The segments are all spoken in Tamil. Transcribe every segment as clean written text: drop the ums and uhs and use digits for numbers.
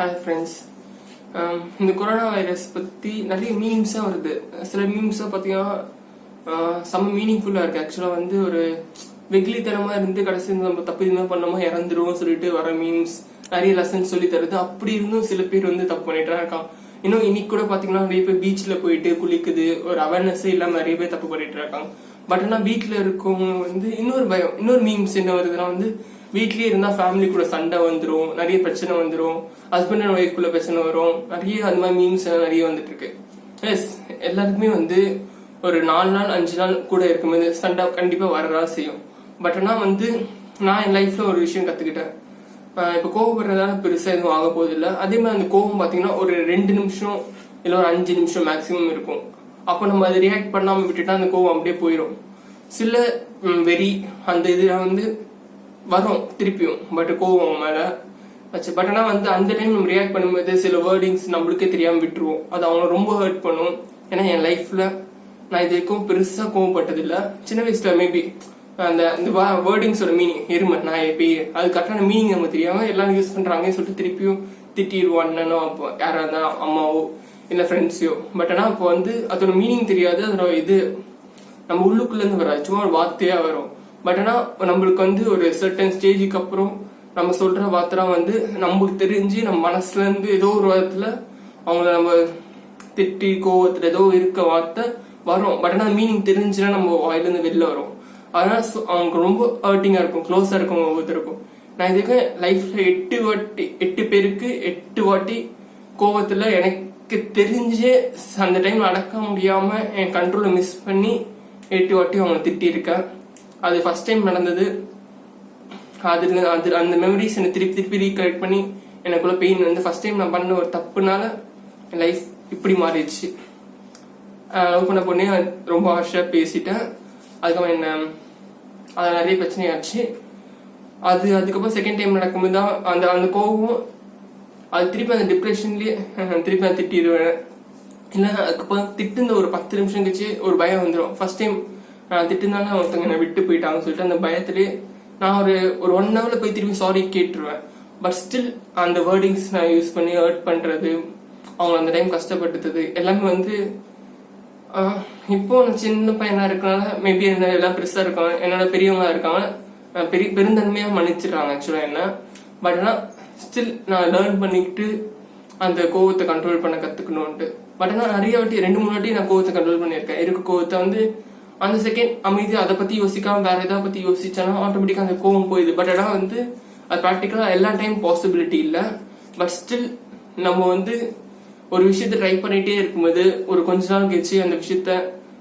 Hi friends. இந்த கொரோனா வைரஸ் பற்றி நிறைய மீம்ஸாக வருது. சில மீம்ஸாக பார்த்தீங்கன்னா செம்ம மீனிங்ஃபுல்லாக இருக்குது. ஆக்சுவலாக வந்து ஒரு வெகுளித்தனமாக இருந்து கடைசி நம்ம தப்பு இதுமாதிரி பண்ணோமா இறந்துருவோம் சொல்லிட்டு வர மீம்ஸ் நிறைய லெசன்ஸ் சொல்லி தருது. அப்படி இருந்தும் சில பேர் வந்து தப்பு பண்ணிட்டு தான் இருக்காங்க. இன்னும் இன்னைக்கு கூட பார்த்தீங்கன்னா நிறைய பேர் பீச்சில் போயிட்டு குளிக்குது, ஒரு அவேர்னஸே இல்லாமல் நிறைய பேர் தப்பு பண்ணிட்டு இருக்காங்க. பட் ஆனால் வீட்டில் இருக்கவங்க வந்து இன்னொரு பயம், இன்னொரு மீம்ஸ் என்ன வருதுன்னா வந்து வீட்லயே இருந்தா ஃபேமிலி கூட சண்டை வந்துடும், நிறைய பிரச்சனை வந்துடும், ஹஸ்பண்ட் அண்ட் ஒய்ஃப் குள்ள பிரச்சனை வரும், நிறைய அந்த மாதிரி மீம்ஸ் நிறைய வந்துட்டு இருக்கு. எஸ், எல்லாருக்குமே வந்து ஒரு 4 நாள் 5 நாள் கூட இருக்கும்போது சண்டை கண்டிப்பா வரதான் செய்யும். பட் ஆனா வந்து நான் என் லைஃப்ல ஒரு விஷயம் கத்துக்கிட்டேன். இப்ப கோவப்படுறதால பெருசா எதுவும் ஆக போகுது இல்லை. அதே மாதிரி அந்த கோவம் பாத்தீங்கன்னா ஒரு 2 நிமிஷம் இல்ல ஒரு 5 நிமிஷம் மேக்சிமம் இருக்கும். அப்ப நம்ம அதை ரியாக்ட் பண்ணாம விட்டுட்டா அந்த கோவம் அப்படியே போயிடும். சில வெறி அந்த இதுல வந்து வரும் திருப்பியும், பட் கோவம் மேல வச்சு. பட் ஆனா வந்து அந்த டைம் நம்ம ரியாக்ட் பண்ணும்போது சில வேர்டிங்ஸ் நம்மளுக்கே தெரியாம விட்டுருவோம். அது அவங்க ரொம்ப ஹர்ட் பண்ணும். ஏன்னா என் லைஃப்ல நான் இது வரைக்கும் பெருசா கோவப்பட்டது இல்ல. சின்ன வயசுல மேபி அந்த வேர்டிங்ஸோட மீனிங் எருமை நான் எப்பி அது கரெக்டான மீனிங் நமக்கு தெரியாம எல்லாரும் யூஸ் பண்றாங்கன்னு சொல்லிட்டு திருப்பியும் திட்டிடுவோம். அண்ணனோ அப்போ யாரா இருந்தா அம்மாவோ இல்ல ஃப்ரெண்ட்ஸையோ. பட் ஆனா அப்போ வந்து அதோட மீனிங் தெரியாது. அதோட இது நம்ம உள்ளுக்குள்ள இருந்து வராது, சும்மா ஒரு வார்த்தையா வரும். பட் ஆனா நம்மளுக்கு வந்து ஒரு சர்டன் ஸ்டேஜுக்கு அப்புறம் நம்ம சொல்ற வார்த்தை வந்து நமக்கு தெரிஞ்சு நம்ம மனசுல இருந்து ஏதோ ஒரு வாரத்துல அவங்கள நம்ம திட்டி கோவத்துல ஏதோ இருக்க வார்த்தை வரும். பட் ஆனா மீனிங் தெரிஞ்சுன்னா நம்ம வாயில இருந்து வெளில வரும். அதனால அவங்க ரொம்ப ஹர்ட்டிங்கா இருக்கும், க்ளோஸா இருக்கும் ஒவ்வொருத்தருக்கும். நான் இதுக்கு லைஃப்ல 8 பேருக்கு 8 வாட்டி கோவத்துல எனக்கு தெரிஞ்சு அந்த டைம் அடக்க முடியாம என் கண்ட்ரோல மிஸ் பண்ணி 8 வாட்டி அவங்க திட்டி இருக்கேன். அது ஃபர்ஸ்ட் டைம் நடந்தது. அந்த மெமரிஸ் என்ன திருப்பி ரீகலெக்ட் பண்ணி எனக்குள்ள பெயின் வந்து ஃபர்ஸ்ட் டைம் நான் பண்ண ஒரு தப்புனால என் லைஃப் இப்படி மாறிடுச்சு. லவ் பண்ண பொண்ணே ரொம்ப ஹார்ஷா பேசிட்டேன். அதுக்கப்புறம் என்ன அது நிறைய பிரச்சனையாச்சு. அதுக்கப்புறம் செகண்ட் டைம் நடக்கும்போது தான் அந்த கோவம் அது திருப்பி அந்த டிப்ரெஷன்லயே திருப்பி நான் திட்டிடுவேன். இல்லை அதுக்கப்புறம் திட்டுந்த ஒரு 10 நிமிஷம் கழிச்சு ஒரு பயம் வந்துடும். ஃபர்ஸ்ட் டைம் திட்டுனால ஒருத்தவங்க என்னை விட்டு போயிட்டாங்கன்னு சொல்லிட்டு அந்த பயத்திலே நான் ஒரு 1 ஹவர்ல போய் திரும்பி சாரி கேட்டுருவேன். பட் ஸ்டில் அந்த வேர்டிங்ஸ் நான் யூஸ் பண்ணி ஹர்ட் பண்றது, அவங்க அந்த டைம் கஷ்டப்பட்டுது எல்லாமே வந்து இப்போ நான் சின்ன பையனா இருக்கனால மேபி என்ன எல்லாம் பெருசா இருக்காங்க, என்னோட பெரியவங்களா இருக்காங்க, பெருந்தன்மையா மன்னிச்சிடுறாங்க ஆக்சுவலா என்ன. பட் ஆனா ஸ்டில் நான் லேர்ன் பண்ணிக்கிட்டு அந்த கோவத்தை கண்ட்ரோல் பண்ண கத்துக்கணும்ட்டு. பட் ஆனா நிறைய வாட்டி 2-3 வாட்டி நான் கோவத்தை கண்ட்ரோல் பண்ணியிருக்கேன். இருக்க கோவத்தை வந்து அந்த செகண்ட் அமைதி அதை பத்தி யோசிக்காம வேற ஏதாவது பத்தி யோசிச்சானா ஆட்டோமேட்டிக்கா அந்த கோவம் போயிடுது. பட் ஆனா வந்து அது ப்ராக்டிக்கலா எல்லா டைம் பாசிபிலிட்டி இல்ல. பட் ஸ்டில் நம்ம வந்து ஒரு விஷயத்த ட்ரை பண்ணிட்டே இருக்கும்போது ஒரு கொஞ்ச நாள் கழிச்சு அந்த விஷயத்த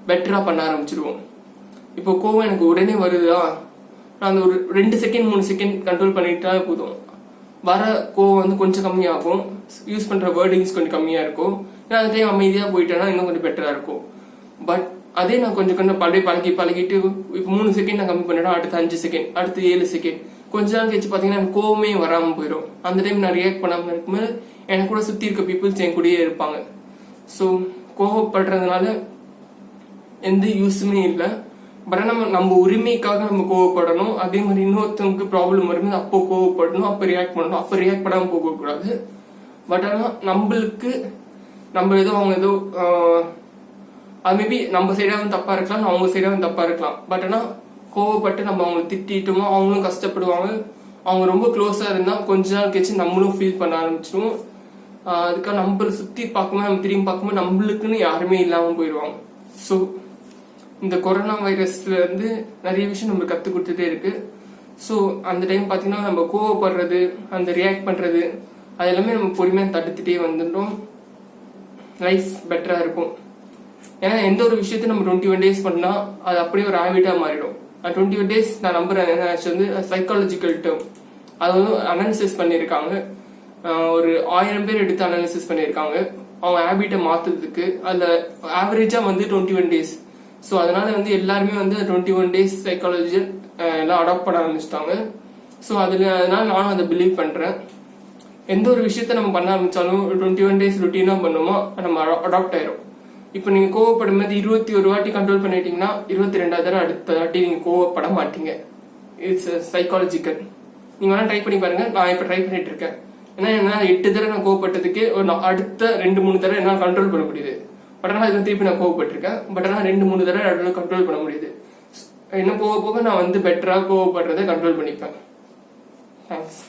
பெட்டரா பண்ண ஆரம்பிச்சிருவோம். இப்போ கோவம் எனக்கு உடனே வருதா, நான் அந்த ஒரு 2 செகண்ட் 3 செகண்ட் கண்ட்ரோல் பண்ணிட்டா போதும். வர கோவம் வந்து கொஞ்சம் கம்மியாகும், யூஸ் பண்ற வேர்டிங்ஸ் கொஞ்சம் கம்மியா இருக்கும். அந்த டைம் அமைதியா போயிட்டேன்னா இன்னும் கொஞ்சம் பெட்டரா இருக்கும். பட் அதே நான் கொஞ்சம் பழகிட்டு இப்போ 3 செகண்ட் நான் கம்மி பண்ணிட்டேன், அடுத்து 5 செகண்ட், அடுத்து 7 செகண்ட். கொஞ்ச நாள் கழிச்சு பாத்தீங்கன்னா எனக்கு கோவமே வராம போயிடும். அந்த டைம் நான் ரியாக்ட் பண்ணாம இருக்கும்போது எனக்கு கூட சுத்தி இருக்க பீப்புள்ஸ் என் கூடயே இருப்பாங்க. ஸோ கோவப்படுறதுனால எந்த யூஸுமே இல்லை. பட் நம்ம உரிமைக்காக நம்ம கோவப்படணும். அதே மாதிரி இன்னொருத்தவங்களுக்கு ப்ராப்ளம் வரும்போது அப்போ கோவப்படணும், அப்போ ரியாக்ட் பண்ணணும். அப்போ ரியாக்ட் பண்ணாம போகக்கூடாது. பட் ஆனால் நம்மளுக்கு நம்ம ஏதோ அவங்க ஏதோ அது மேபி நம்ம சைடாவும் தப்பா இருக்கலாம், அவங்க சைடாவும் தப்பா இருக்கலாம். பட் ஆனா கோவப்பட்டு நம்ம அவங்களை திட்டோமோ அவங்களும் கஷ்டப்படுவாங்க. அவங்க ரொம்ப க்ளோஸா இருந்தா கொஞ்ச நாள் கழிச்சு நம்மளும் ஃபீல் பண்ண ஆரம்பிச்சிடும். அதுக்காக நம்மளை சுத்தி பார்க்கும்போது நம்ம திரும்பி பார்க்கும்போது நம்மளுக்குன்னு யாருமே இல்லாம போயிடுவாங்க. ஸோ இந்த கொரோனா வைரஸ்ல இருந்து நிறைய விஷயம் நம்ம கத்து கொடுத்துட்டே இருக்கு. ஸோ அந்த டைம் பாத்தீங்கன்னா நம்ம கோவப்படுறது, அந்த ரியாக்ட் பண்றது அது எல்லாமே நம்ம பொறுமையா தடுத்துட்டே வந்துட்டோம். லைஃப் பெட்டரா இருக்கும். ஏன்னா எந்த ஒரு விஷயத்தையும் நம்ம 21 days பண்ணா அது அப்படியே ஒரு ஹேபிட்டா மாறிடும். 21 days நான் நம்புறேன். வந்து சைக்காலஜிக்கல் டேர்ம் அது வந்து அனாலிசிஸ் பண்ணியிருக்காங்க. ஒரு 1000 பேர் எடுத்து அனாலிசிஸ் பண்ணியிருக்காங்க அவங்க ஹேபிட்டை மாத்துறதுக்கு. அதுல ஆவரேஜா வந்து 21 days. ஸோ அதனால வந்து எல்லாருமே வந்து 21 days சைக்காலஜி எல்லாம் அடாப்ட் பண்ண ஆரம்பிச்சிட்டாங்க. ஸோ அதனால நானும் அதை பிலீவ் பண்றேன். எந்த ஒரு விஷயத்த நம்ம பண்ண ஆரம்பிச்சாலும் 21 days ருட்டீனா பண்ணுமோ நம்ம அடாப்ட் ஆயிரும். இப்போ நீங்க கோவப்படும் போது 21 வாட்டி கண்ட்ரோல் பண்ணிட்டீங்கன்னா 22வது தடவை அடுத்த வாட்டி நீங்க கோவப்பட மாட்டீங்க. It's psychological. நீங்க வேணா ட்ரை பண்ணி பாருங்க. நான் இப்ப ட்ரை பண்ணிட்டு இருக்கேன். ஏன்னா என்ன 8 தடவை நான் கோவப்பட்டதுக்கே அடுத்த 2-3 தடவை என்னால் கண்ட்ரோல் பண்ண முடியுது. பட் ஆனால் இதுக்கு திருப்பி நான் கோவப்பட்டிருக்கேன். பட் ஆனால் 2-3 தடவை நடுவில் கண்ட்ரோல் பண்ண முடியுது. இன்னும் போக போக நான் பெட்டரா கோவப்படுறதை கண்ட்ரோல் பண்ணிப்பேன். தேங்க்ஸ்.